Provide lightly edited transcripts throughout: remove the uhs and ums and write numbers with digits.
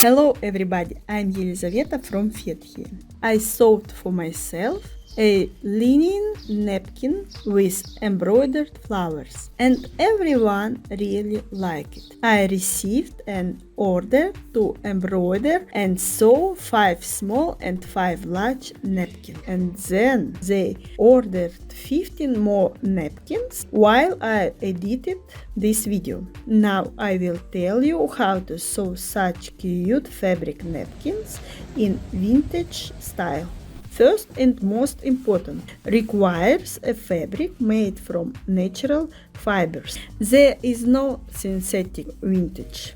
Hello everybody, I'm Elizaveta from Fethiye. I sewed for myself a linen napkin with embroidered flowers and everyone really liked it. I received an order to embroider and sew 5 small and 5 large napkins, and then they ordered 15 more napkins while I edited this video. Now I will tell you how to sew such cute fabric napkins in vintage style. First and most important, requires a fabric made from natural fibers. There is no synthetic vintage.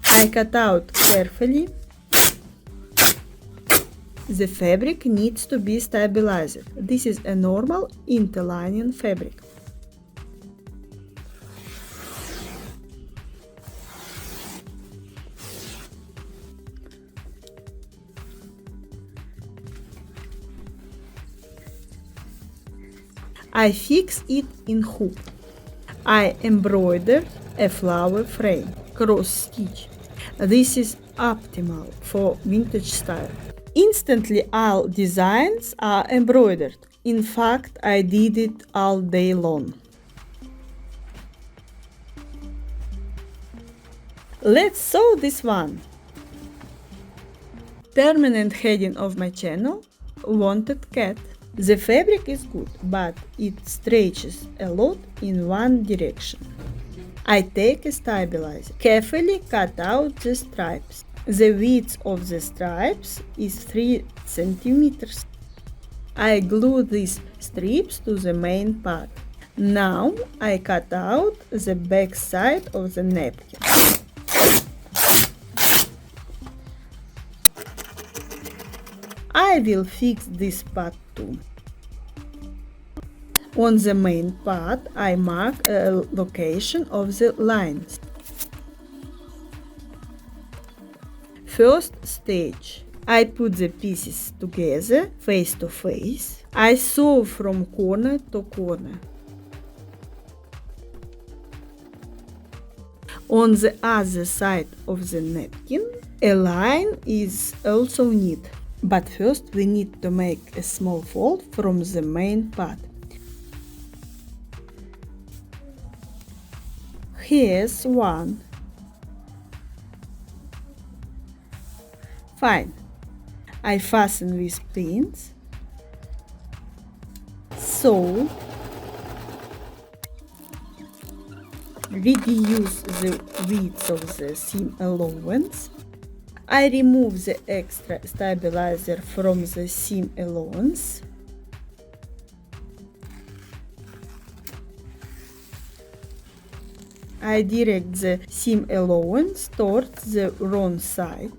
I cut out carefully. The fabric needs to be stabilized. This is a normal interlining fabric. I fix it in hoop. I embroidered a flower frame, cross stitch. This is optimal for vintage style. Instantly all designs are embroidered. In fact, I did it all day long. Let's sew this one. Permanent heading of my channel, wanted cat. The fabric is good, but it stretches a lot in one direction. I take a stabilizer, carefully cut out the stripes. The width of the stripes is 3 centimeters. I glue these strips to the main part. Now I cut out the back side of the napkin. I will fix this part too. On the main part, I mark a location of the lines. First stage. I put the pieces together, face to face. I sew from corner to corner. On the other side of the napkin, a line is also needed. But first we need to make a small fold from the main part. Here's one. Fine. I fasten with pins. So, reduce the width of the seam allowance. I remove the extra stabilizer from the seam allowance. I direct the seam allowance towards the wrong side.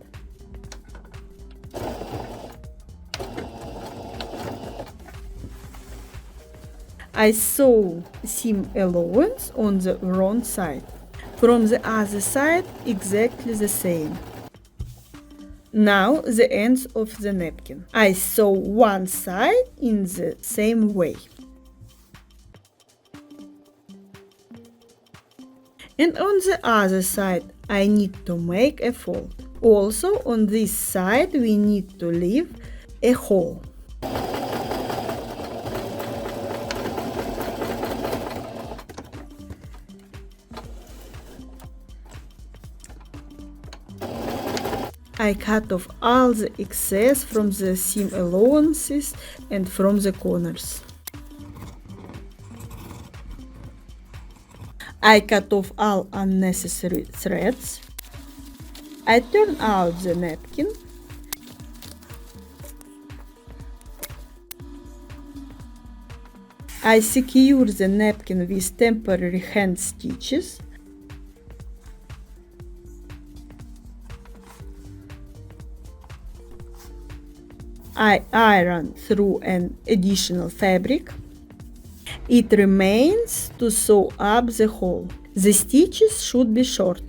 I sew seam allowance on the wrong side. From the other side, exactly the same. Now the ends of the napkin. I sew one side in the same way. And on the other side, I need to make a fold. Also on this side, we need to leave a hole. I cut off all the excess from the seam allowances and from the corners. I cut off all unnecessary threads. I turn out the napkin. I secure the napkin with temporary hand stitches. I iron through an additional fabric. It remains to sew up the hole. The stitches should be short.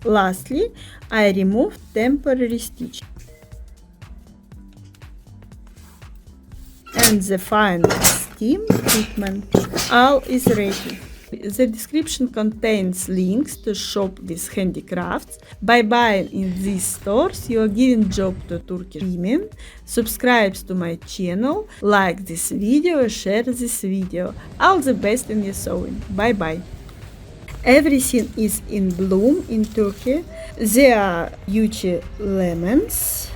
Lastly, I remove temporary stitch. and the final steam treatment. All is ready. The description contains links to shop with handicrafts. By buying in these stores, you are giving job to Turkish women. Subscribe to my channel, like this video, share this video. All the best in your sewing. Bye bye. Everything is in bloom in Turkey. There are huge lemons.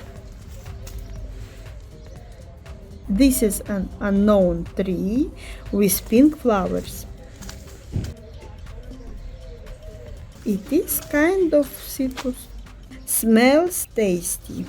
This is an unknown tree with pink flowers. It is kind of citrus. Smells tasty.